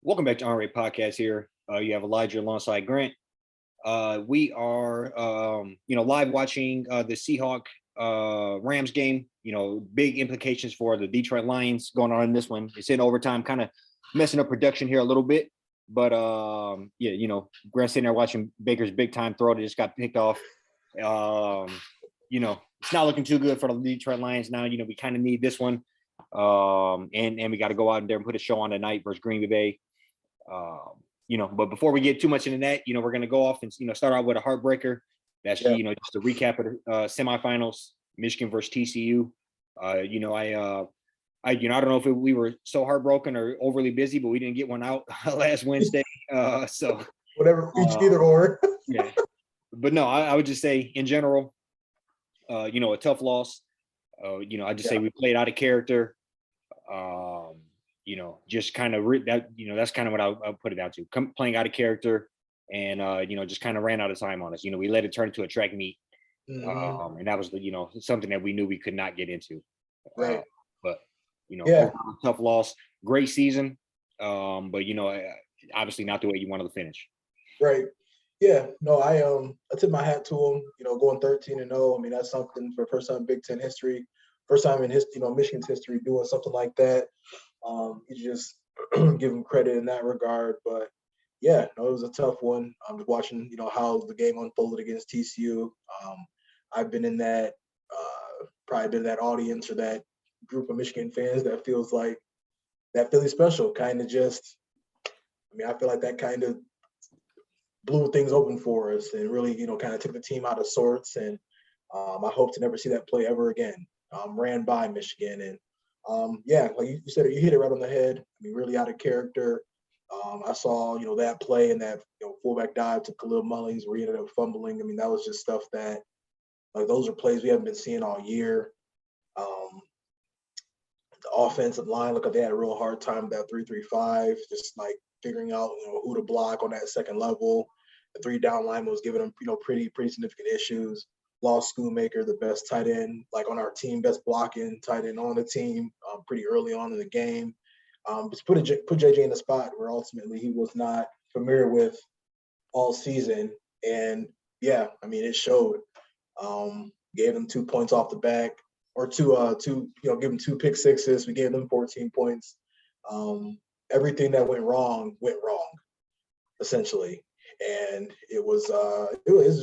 Welcome back to Unrated Podcast here. You have Elijah alongside Grant. We are, live watching the Seahawk Rams game. Big implications for the Detroit Lions going on in this one. It's in overtime, kind of messing up production here a little bit. But, Grant's sitting there watching Baker's big time throw that just got picked off. It's not looking too good for the Detroit Lions now. We kind of need this one. And we got to go out there and put a show on tonight versus Green Bay. But before we get too much into that, we're going to go off and, start out with a heartbreaker. That's, just a recap of the semifinals, Michigan versus TCU. I don't know if we were so heartbroken or overly busy, but we didn't get one out last Wednesday. So whatever, either or. Yeah. But no, I would just say in general, a tough loss. I just say we played out of character. Just kind of that's kind of what I'll put it down to. Playing out of character and, just kind of ran out of time on us. We let it turn into a track meet. And that was something that we knew we could not get into. Right. Tough loss, great season. But obviously not the way you wanted to finish. Right. Yeah. No, I tip my hat to him, going 13-0. I mean, that's something for first time in Big Ten history, first time in history, Michigan's history doing something like that. You just give him credit in that regard. But yeah, no, it was a tough one. I'm just watching, how the game unfolded against TCU. I've been in that, probably been in that audience or that group of Michigan fans that feels like that Philly special kind of I feel like that kind of blew things open for us and really, kind of took the team out of sorts. And I hope to never see that play ever again. Ran by Michigan and, like you said, you hit it right on the head. I mean, really out of character. I saw, that play and that, fullback dive to Khalil Mullings where he ended up fumbling. I mean, that was just stuff that, like, those are plays we haven't been seeing all year. The offensive line, look like they had a real hard time with that 3-3-5, just like figuring out, who to block on that second level. The 3-down lineman was giving them, pretty significant issues. Lost Schoonmaker, the best tight end, like on our team, best blocking tight end on the team, pretty early on in the game. Just put JJ in the spot where ultimately he was not familiar with all season. And yeah, I mean, it showed. Gave them 2 points off the back, or give them 2 pick sixes. We gave them 14 points. Everything that went wrong, essentially. And it was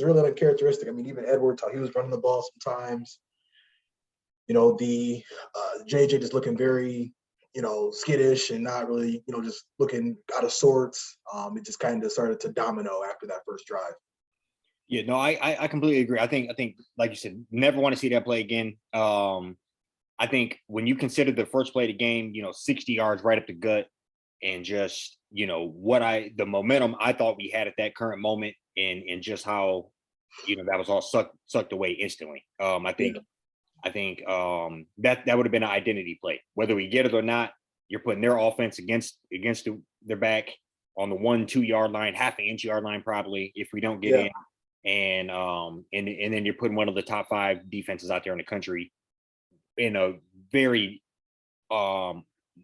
really uncharacteristic. I mean, even Edwards, how he was running the ball sometimes. The JJ just looking very, skittish and not really, just looking out of sorts. It just kind of started to domino after that first drive. Yeah, no, I completely agree. I think like you said, never want to see that play again. I think when you consider the first play of the game, 60 yards right up the gut, and just the momentum I thought we had at that current moment, and just how that was all sucked away instantly. I think that would have been an identity play. Whether we get it or not, you're putting their offense against their back on the 1-2 yard line, half an inch yard line probably if we don't get in. And then you're putting one of the top 5 defenses out there in the country in a very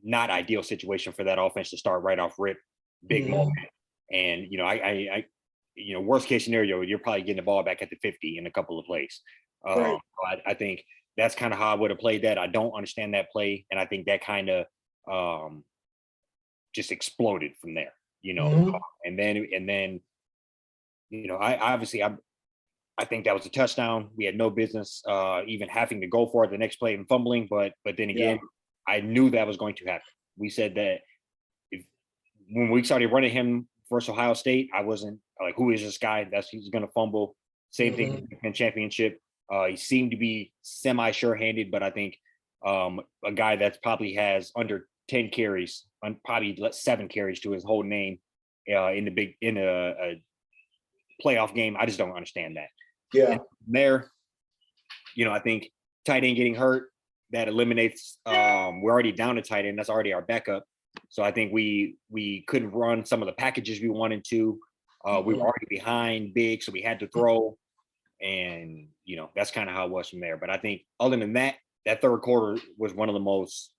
not ideal situation for that offense to start right off rip, big moment. And I worst case scenario, you're probably getting the ball back at the 50 in a couple of plays. Right. I think that's kind of how I would have played that. I don't understand that play, and I think that kind of just exploded from there. And then I think that was a touchdown. We had no business even having to go for it the next play and fumbling, but then again, I knew that was going to happen. We said that when we started running him versus Ohio State, I wasn't like, who is this guy? He's going to fumble. Same thing in championship. He seemed to be semi sure-handed, but I think a guy that probably has under 10 carries, probably 7 carries to his whole name in a playoff game. I just don't understand that. Yeah. There, I think tight end getting hurt, that eliminates. We're already down to tight end. That's already our backup. So I think we couldn't run some of the packages we wanted to. We were already behind big, so we had to throw. And that's kind of how it was from there. But I think other than that, that third quarter was one of the most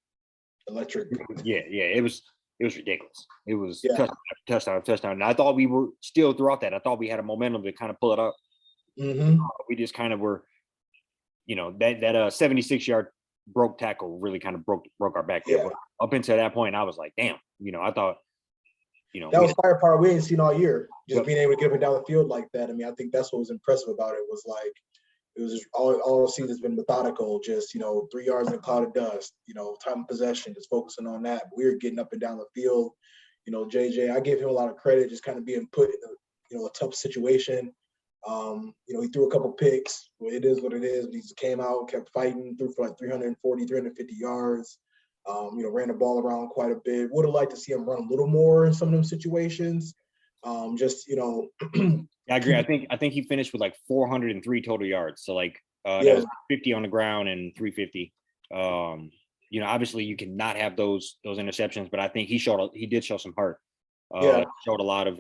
electric. Yeah, it was. it was ridiculous. It was Yeah. touchdown after touchdown after touchdown. And I thought we were still throughout that. I thought we had a momentum to kind of pull it up. Mm-hmm. We just kind of were, that 76-yard broke tackle really kind of broke our back there. Yeah. But up until that point, I was like, damn, I thought, that was firepower we ain't seen all year. Just Yep. being able to get up and down the field like that. I mean, I think that's what was impressive about it. Was like it was just all season's been methodical. Just 3 yards in a cloud of dust. Time of possession, just focusing on that. But we were getting up and down the field. JJ, I give him a lot of credit, just kind of being put in a tough situation. He threw a couple picks. Well, it is what it is. But he just came out, kept fighting, threw for like 340, 350 yards. Ran the ball around quite a bit. Would have liked to see him run a little more in some of them situations. I agree. I think he finished with like 403 total yards. So like that was 50 on the ground and 350. Obviously you cannot have those interceptions, but I think he did show some heart. Showed a lot of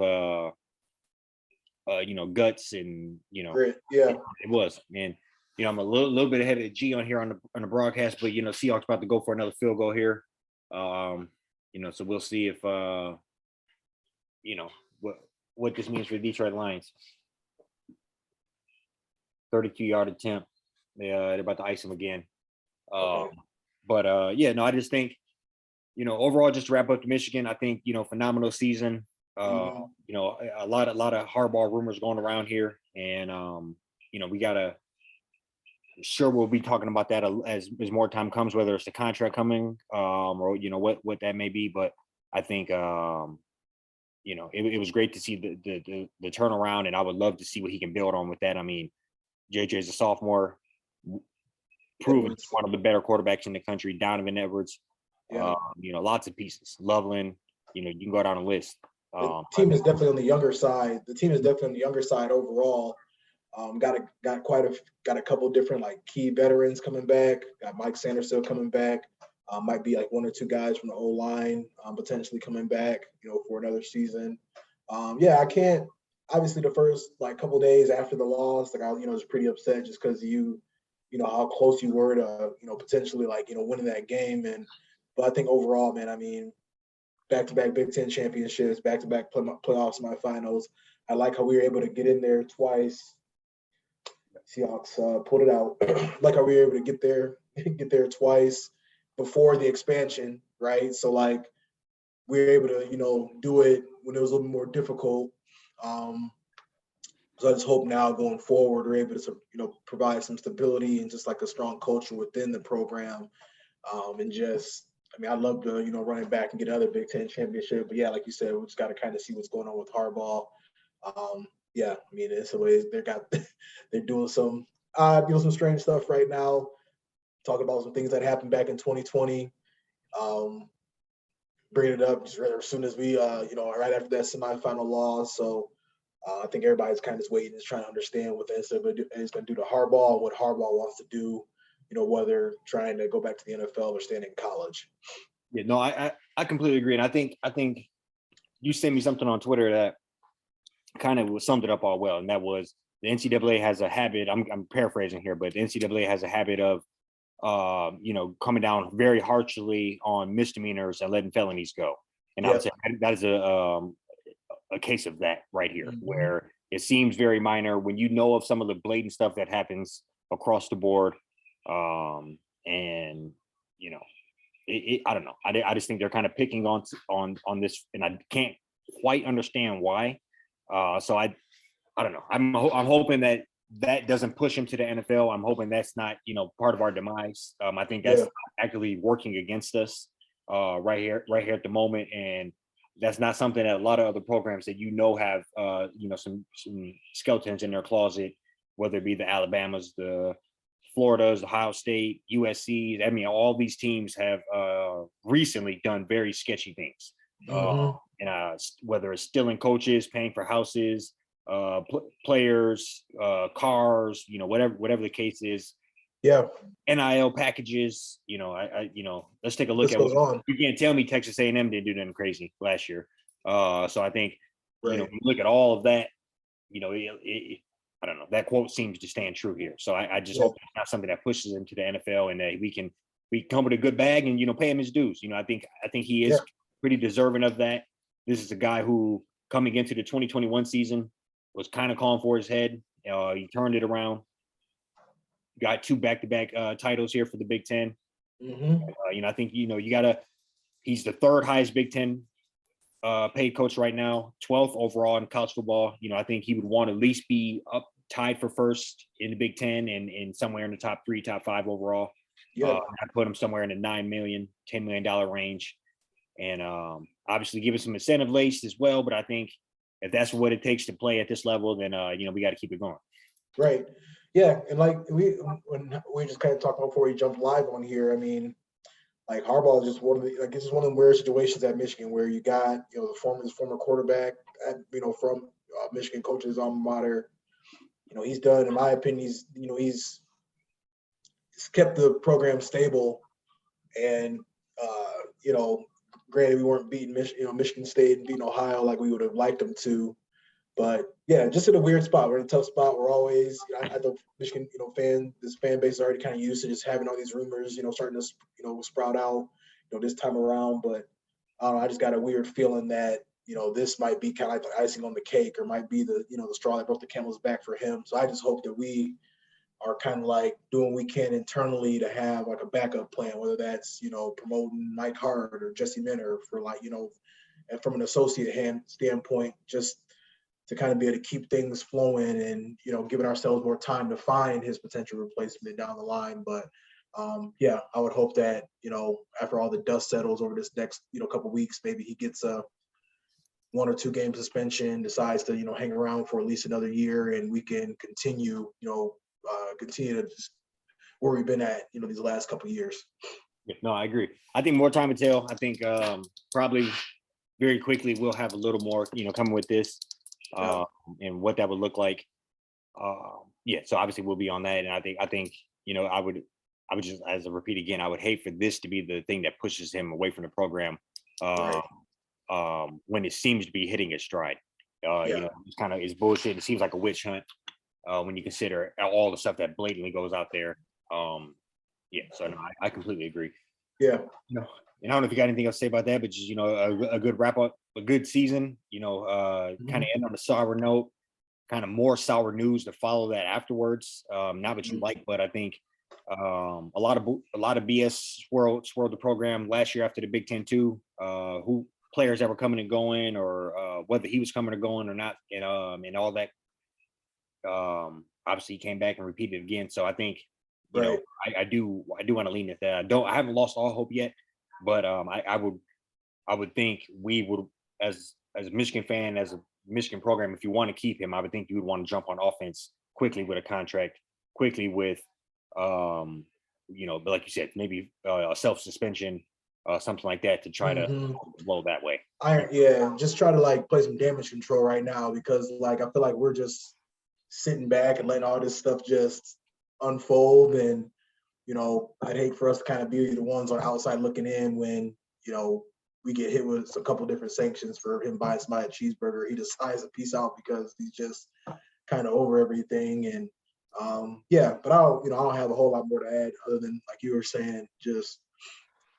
guts and Grit. Yeah. It was, man. I'm a little bit ahead of the G on here on the broadcast, but Seahawks about to go for another field goal here. So we'll see if what this means for the Detroit Lions. 32-yard attempt. They're about to ice him again. But I just think, overall, just to wrap up to Michigan, I think, phenomenal season. A lot of hardball rumors going around here, and we gotta. I'm sure we'll be talking about that as more time comes, whether it's the contract coming, or what that may be. But I think it was great to see the turnaround, and I would love to see what he can build on with that. I mean, JJ is a sophomore, proven one of the better quarterbacks in the country. Donovan Edwards, lots of pieces. Loveland, you can go down a list. The team is definitely on the younger side. Overall. Got a couple different like key veterans coming back. Got Mike Sanderson coming back. Might be like one or two guys from the O-line potentially coming back, for another season. I can't. Obviously, the first like couple days after the loss, like I was pretty upset just because how close you were to potentially like winning that game. But I think overall, man, I mean, back-to-back Big Ten championships, back-to-back playoff semifinals. I like how we were able to get in there twice. Seahawks pulled it out. Like how we were able to get there twice before the expansion, right? So like we were able to do it when it was a little more difficult. So I just hope now going forward we're able to provide some stability and just like a strong culture within the program. I'd love to run it back and get another Big Ten championship. But yeah, like you said, we just got to kind of see what's going on with Harbaugh. It's the way they're doing some some strange stuff right now. Talking about some things that happened back in 2020. Bringing it up just as soon as we right after that semifinal loss. So I think everybody's kind of just waiting, just trying to understand what the NCAA is going to do to Harbaugh, what Harbaugh wants to do. Whether trying to go back to the NFL or staying in college. Yeah, no, I completely agree, and I think you sent me something on Twitter that kind of summed it up all well, and that was the NCAA has a habit. I'm paraphrasing here, but the NCAA has a habit of, coming down very harshly on misdemeanors and letting felonies go. And I would say that is a case of that right here, where it seems very minor when of some of the blatant stuff that happens across the board. I don't know. I just think they're kind of picking on this, and I can't quite understand why. So I don't know. I'm hoping that doesn't push him to the NFL. I'm hoping that's not part of our demise. I think that's actively working against us right here at the moment, and that's not something that a lot of other programs that have some skeletons in their closet, whether it be the Alabamas, the Florida's, Ohio State, USC. I mean, all these teams have recently done very sketchy things. And whether it's stealing coaches, paying for houses, players, cars, whatever the case is. Yeah. NIL packages. Let's take a look at what you can't tell me Texas A&M didn't do nothing crazy last year. So I think when you look at all of that, I don't know. That quote seems to stand true here. So I just hope it's not something that pushes him to the NFL, and that we come with a good bag and pay him his dues. I think he is pretty deserving of that. This is a guy who, coming into the 2021 season, was kind of calling for his head. He turned it around. Got 2 back-to-back titles here for the Big Ten. I think he's the 3rd highest Big Ten paid coach right now, 12th overall in college football. I think he would want to at least be up tied for first in the Big Ten and somewhere in the top 3, top 5 overall. I put him somewhere in the $9 million, $10 million range, and obviously give us some incentive laced as well. But I think if that's what it takes to play at this level, then we got to keep it going. Right. Yeah, and like when we just kind of talked about before we jumped live on here, I mean, like Harbaugh is just one of the it's just one of the weird situations at Michigan where you got the former quarterback from Michigan, coach of his alma mater. He's done, in my opinion, he's kept the program stable, and granted we weren't beating Michigan State and beating Ohio like we would have liked them to. But yeah, just in a weird spot. We're in a tough spot. We're always, I know Michigan, this fan base is already kind of used to just having all these rumors, starting to, sprout out, this time around. But I don't know, I just got a weird feeling that, this might be kind of like the icing on the cake, or might be the, the straw that broke the camel's back for him. So I just hope that we are kind of like doing what we can internally to have like a backup plan, whether that's, promoting Mike Hart or Jesse Minter for like, and from an associate standpoint, just to kind of be able to keep things flowing and, giving ourselves more time to find his potential replacement down the line. But I would hope that, after all the dust settles over this next, couple of weeks, maybe he gets a 1 or 2 game suspension, decides to, hang around for at least another year, and we can continue to just where we've been at, these last couple of years. Yeah, no, I agree. I think more time to tell. I think probably very quickly we'll have a little more, coming with this. And what that would look like. So obviously we'll be on that. And I think, I would just, as I repeat again, I would hate for this to be the thing that pushes him away from the program when it seems to be hitting its stride. It's bullshit. It seems like a witch hunt when you consider all the stuff that blatantly goes out there. So no, I completely agree. Yeah. And I don't know if you got anything else to say about that, but just, a good wrap up, a good season, kind of end on a sour note, kind of more sour news to follow that afterwards. Not what you like, but I think a lot of BS swirled the program last year after the Big Ten too, who players that were coming and going, or whether he was coming or going or not, and all that. Obviously he came back and repeated it again. So I think, I do want to lean at that. I haven't lost all hope yet. But I would think we would, as a Michigan fan, as a Michigan program, if you want to keep him, I would think you would want to jump on offense quickly with a contract, quickly with, but like you said, maybe a self-suspension, something like that to try to blow that way. Just try to like play some damage control right now, because like I feel like we're just sitting back and letting all this stuff just unfold, and I'd hate for us to kind of be the ones on the outside looking in when, we get hit with a couple different sanctions for him buying somebody a cheeseburger. He decides to peace out because he's just kind of over everything. And but I don't have a whole lot more to add other than, like you were saying, just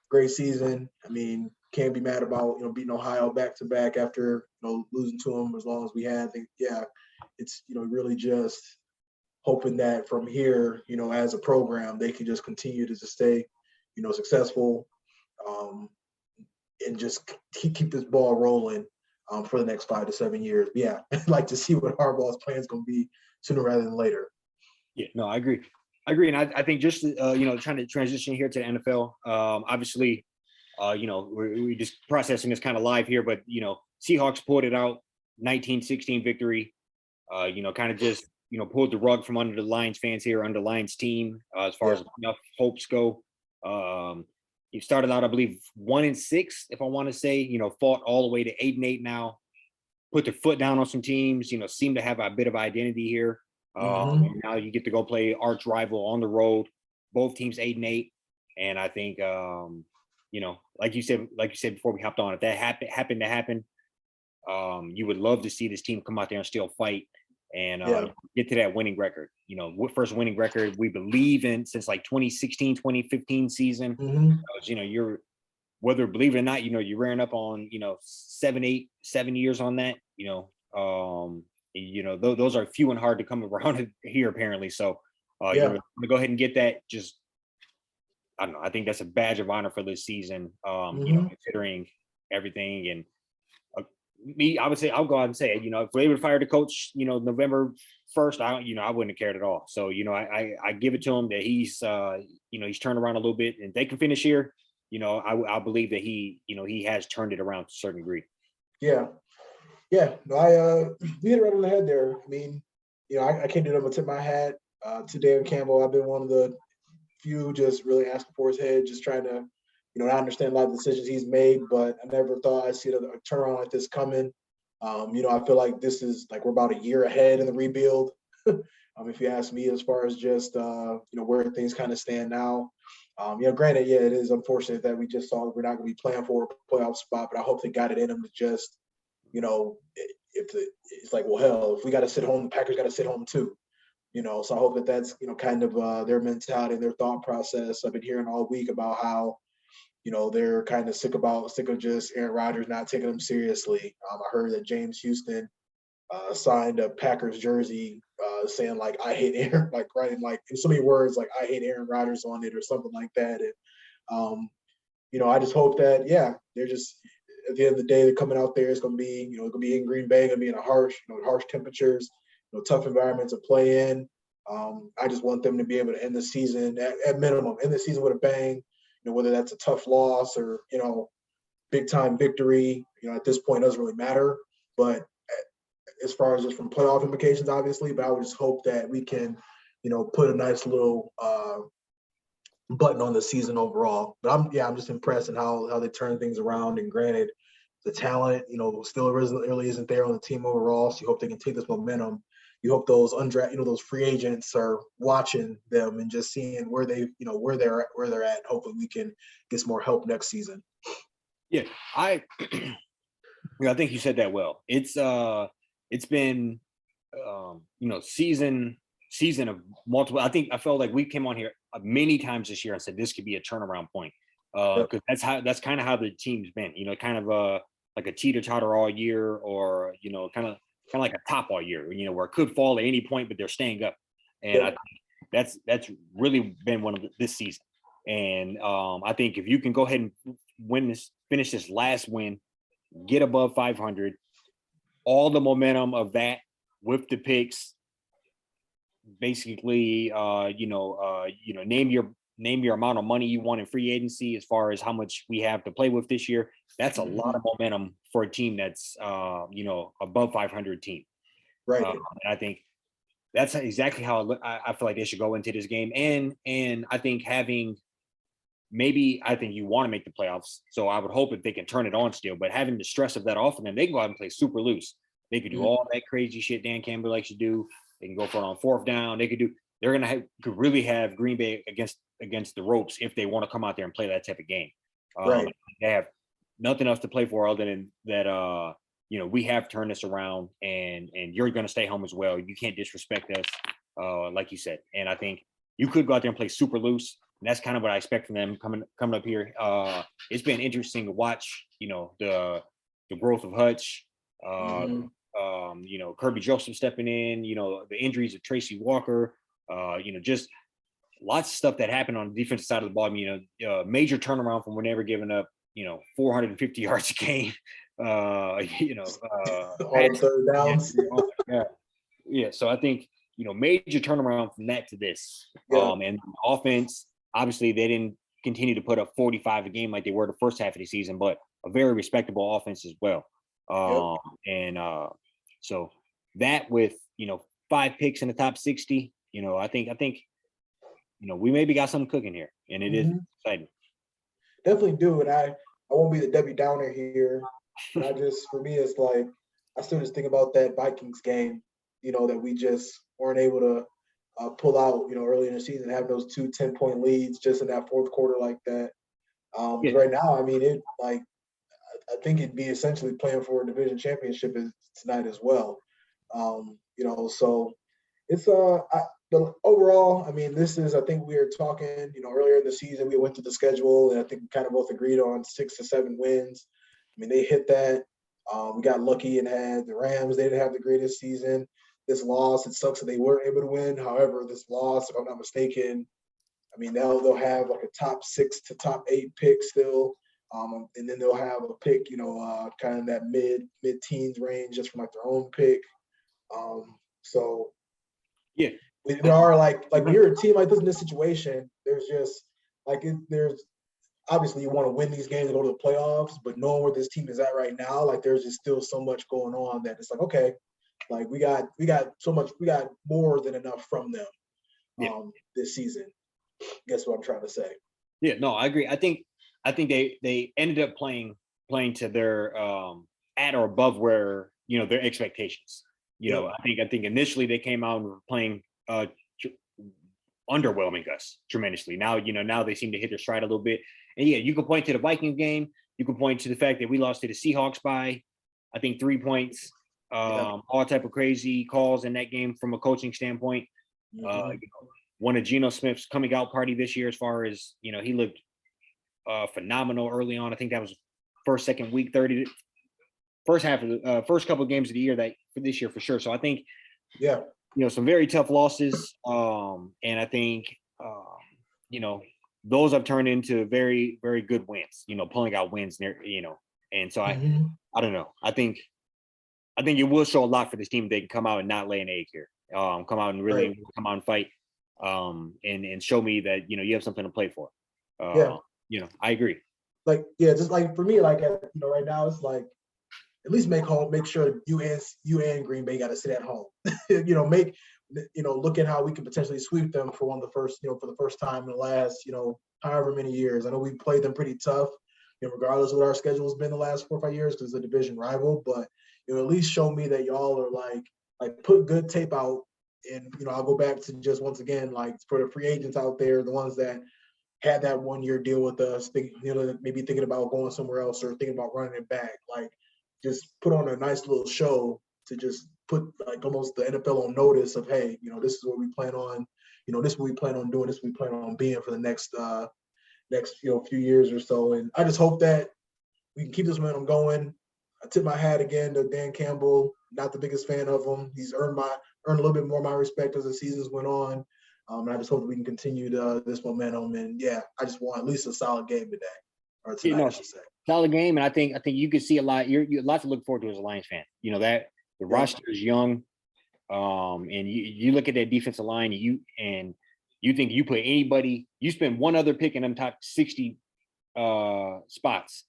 great season. I mean, can't be mad about, beating Ohio back to back after, losing to them as long as we had. I think, it's, really just hoping that from here, as a program, they can just continue to just stay, successful, and just keep this ball rolling for the next 5 to 7 years. But yeah, I'd like to see what Harbaugh's plan is going to be sooner rather than later. Yeah, no, I agree. And I think just, trying to transition here to the NFL, obviously, we're just processing this kind of live here, but, Seahawks pulled it out, 19-16 victory, kind of just, pulled the rug from under the Lions fans here, under Lions team, as far as enough hopes go. You started out, I believe, 1-6, if I want to say, fought all the way to 8-8 now, put their foot down on some teams, seem to have a bit of identity here. And now you get to go play arch rival on the road, both teams 8-8. And I think, like you said before we hopped on, if that happened to happen, you would love to see this team come out there and still fight and get to that winning record. First winning record we believe in since like 2016, 2015 season. You're whether believe it or not, you're rearing up on 7 years on that. Those are few and hard to come around here apparently. So Yeah. I'm gonna go ahead and get that. Just I don't know. I think that's a badge of honor for this season. Considering everything and I would say I'll go out and say it. If we're able to fire the coach, November 1st, I wouldn't have cared at all. So I give it to him that he's he's turned around a little bit, and they can finish here. I believe that he has turned it around to a certain degree. Yeah. No, you hit it right on the head there. I mean, I can't do nothing but tip my hat to David Campbell. I've been one of the few just really asking for his head, just trying to, I understand a lot of the decisions he's made, but I never thought I'd see a turnaround like this coming. I feel like this is like we're about a year ahead in the rebuild. If you ask me, as far as just where things kind of stand now. Granted, it is unfortunate that we just saw we're not going to be playing for a playoff spot, but I hope they got it in them to just, it's like, well, hell, if we got to sit home, the Packers got to sit home too. So I hope that that's kind of their mentality and their thought process. I've been hearing all week about how they're kind of sick of just Aaron Rodgers not taking them seriously. I heard that James Houston signed a Packers jersey saying like I hate Aaron, like writing like in so many words like I hate Aaron Rodgers on it or something like that. And I just hope that they're just at the end of the day they're coming out there. It's gonna be going to be in Green Bay, going to be in a harsh temperatures, tough environment to play in. I just want them to be able to end the season at minimum, end the season with a bang. Whether that's a tough loss or big time victory, at this point it doesn't really matter. But as far as just from playoff implications, obviously, but I would just hope that we can, put a nice little button on the season overall. But I'm just impressed in how they turn things around. And granted, the talent, still really isn't there on the team overall. So you hope they can take this momentum. You hope those those free agents are watching them and just seeing where where they're at. Hopefully we can get some more help next season. Yeah, I think you said that well. It's been season of multiple. I felt like we came on here many times this year and said this could be a turnaround point because that's kind of how the team's been. Kind of like a teeter-totter all year, or kind of like a top all year. Where it could fall at any point, but they're staying up, and I think that's really been one of this season. And I think if you can go ahead and finish this last win, get above 500, all the momentum of that with the picks, basically, name your amount of money you want in free agency as far as how much we have to play with this year. That's a lot of momentum for a team that's above 500 team. Right. And I think that's exactly how I feel like they should go into this game. And I think I think you want to make the playoffs. So I would hope if they can turn it on still, but having the stress of that off of them, they can go out and play super loose. They could do all that crazy shit Dan Campbell likes to do. They can go for it on fourth down. Could really have Green Bay against the ropes if they want to come out there and play that type of game. Right. They have nothing else to play for other than that. We have turned this around, and you're going to stay home as well. You can't disrespect us, like you said. And I think you could go out there and play super loose. And that's kind of what I expect from them coming up here. It's been interesting to watch, the growth of Hutch, Kirby Joseph stepping in, the injuries of Tracy Walker, just lots of stuff that happened on the defensive side of the ball. Major turnaround from when they were giving up, 450 yards a game. All third downs. Yeah. So I think, major turnaround from that to this. And offense, obviously they didn't continue to put up 45 a game like they were the first half of the season, but a very respectable offense as well. So that with 5 picks in the top 60, I think we maybe got something cooking here, and it is exciting. Definitely do, and I won't be the Debbie Downer here, but for me it's like I still just think about that Vikings game, that we just weren't able to pull out, early in the season, having those 2 10-point leads just in that fourth quarter like that. Right now, I think it'd be essentially playing for a division championship tonight as well. So it's but overall, I mean, I think we were talking, earlier in the season, we went through the schedule, and I think we kind of both agreed on 6 to 7 wins. I mean, they hit that. We got lucky and had the Rams. They didn't have the greatest season. This loss, it sucks that they weren't able to win. However, this loss, if I'm not mistaken, I mean, they'll have like a top 6 to top 8 pick still. And then they'll have a pick, kind of that mid teens range just from like their own pick. So Yeah. there are like when you're a team like this in this situation, there's just there's obviously you want to win these games and go to the playoffs, but knowing where this team is at right now, like there's just still so much going on that it's like, okay, like we got so much, we got more than enough from them Yeah. This season. Guess what I'm trying to say. Yeah, no, I agree. I think they ended up playing to their at or above where their expectations. I think initially they came out and were playing underwhelming us tremendously. Now now they seem to hit their stride a little bit. And yeah, you can point to the Vikings game. You can point to the fact that we lost to the Seahawks by, I think, 3 points. All type of crazy calls in that game from a coaching standpoint. One of Geno Smith's coming out party this year, as far as he looked phenomenal early on. I think that was second week, first half of the first couple of games of the year, that for this year for sure. So I think some very tough losses, and I think those have turned into very, very good wins. Pulling out wins near and so I don't know. I think it will show a lot for this team if they can come out and not lay an egg here. Come out and really come out and fight, and show me that you have something to play for. I agree. Just like for me, right now it's like at least make sure you and Green Bay got to sit at home. Look at how we can potentially sweep them for for the first time in the last however many years. I know we played them pretty tough, regardless of what our schedule has been the last 4 or 5 years, because it's a division rival. But at least show me that y'all are like put good tape out. And I'll go back to just once again, like, for the free agents out there, the ones that had that 1 year deal with us, maybe thinking about going somewhere else or thinking about running it back, like just put on a nice little show to just put like almost the NFL on notice of, hey, this is what we plan on, this is what we plan on doing, this is what we plan on being for the next few years or so. And I just hope that we can keep this momentum going. I tip my hat again to Dan Campbell. Not the biggest fan of him. He's earned a little bit more of my respect as the seasons went on. And I just hope that we can continue this momentum. And I just want at least a solid game today, or tonight, I should say. Solid game, and I think you can see a lot. You're a lot to look forward to as a Lions fan. That the roster is young, and you look at that defensive line, and you think you put anybody, you spend one other pick in them top 60 spots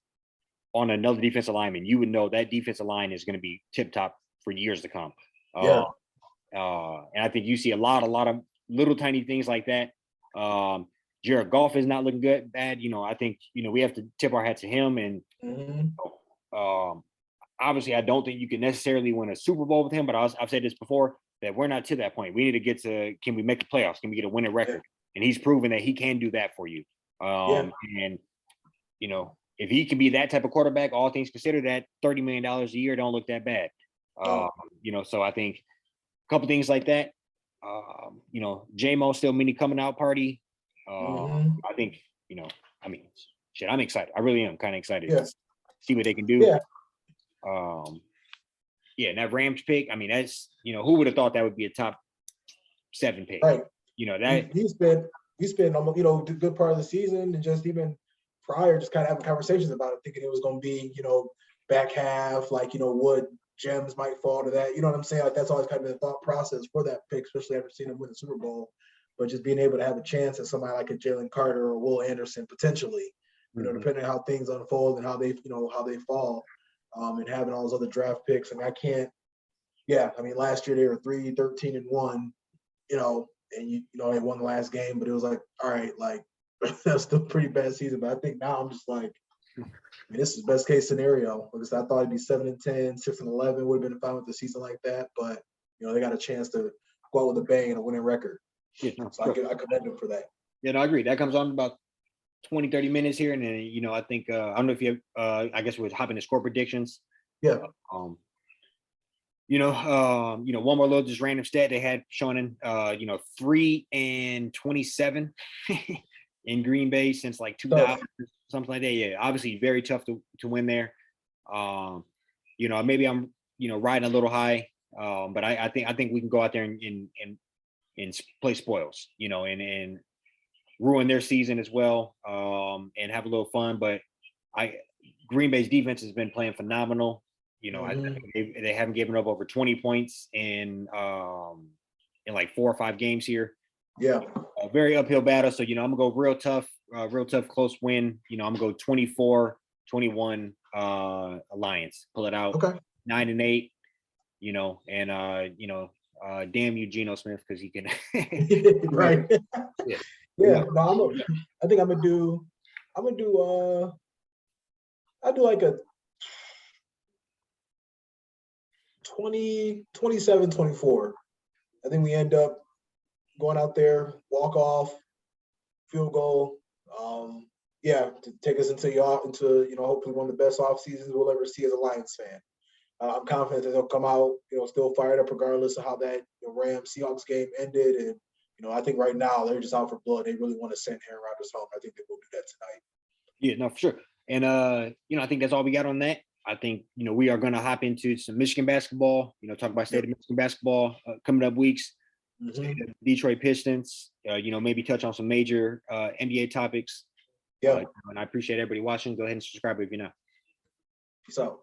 on another defensive lineman, you would know that defensive line is going to be tip top for years to come. And I think you see a lot of little tiny things like that. Jared Goff is not looking bad. I think we have to tip our hat to him. And obviously, I don't think you can necessarily win a Super Bowl with him. But I've said this before, that we're not to that point. We need to get to, can we make the playoffs? Can we get a winning record? And he's proven that he can do that for you. And if he can be that type of quarterback, all things considered, that $30 million a year don't look that bad. So I think a couple things like that. J-Mo still mini coming out party. I think, I'm excited. I really am kind of excited to see what they can do. And that Rams pick, that's, who would have thought that would be a top 7 pick? Right. That he's been almost, a good part of the season, and just even prior, just kind of having conversations about it, thinking it was going to be, back half, like, what gems might fall to that. You know what I'm saying? Like, that's always kind of the thought process for that pick, especially after seeing him win the Super Bowl. But just being able to have a chance at somebody like a Jalen Carter or Will Anderson potentially, depending on how things unfold and how they fall, and having all those other draft picks. Last year they were 3-13-1, and they won the last game, but it was like, all right, like that's still a pretty bad season. But I think now I'm just like, this is best case scenario, because I thought it'd be 7-10, 6-11 would have been fine with the season like that. But they got a chance to go out with a bang and a winning record. So I commend them for that. Yeah, no, I agree. That comes on about 20, 30 minutes here. And then, I think, I don't know if you have, I guess we'll hop into score predictions. Yeah. One more little just random stat they had showing 3-27 in Green Bay since like 2000, something like that. Yeah, obviously very tough to win there. Maybe I'm riding a little high, but I think we can go out there and play spoils, and ruin their season as well, and have a little fun. But Green Bay's defense has been playing phenomenal. I think they haven't given up over 20 points in like 4 or 5 games here. Yeah. A very uphill battle. So, I'm gonna go real tough, close win. I'm gonna go 24-21 Alliance. Pull it out. Okay. 9-8, damn you, Geno Smith, because he can right. Yeah. No, I think I'm gonna do I do like a 27-24. I think we end up going out there, walk off, field goal. To take us into hopefully one of the best off seasons we'll ever see as a Lions fan. I'm confident that they'll come out, still fired up regardless of how that Rams Seahawks game ended. And I think right now they're just out for blood. They really want to send Aaron Rodgers home. I think they will do that tonight. Yeah, no, for sure. And I think that's all we got on that. I think we are going to hop into some Michigan basketball. Talk about state of Michigan basketball coming up weeks. Detroit Pistons. Maybe touch on some major NBA topics. Yeah. And I appreciate everybody watching. Go ahead and subscribe if you're not. Peace out.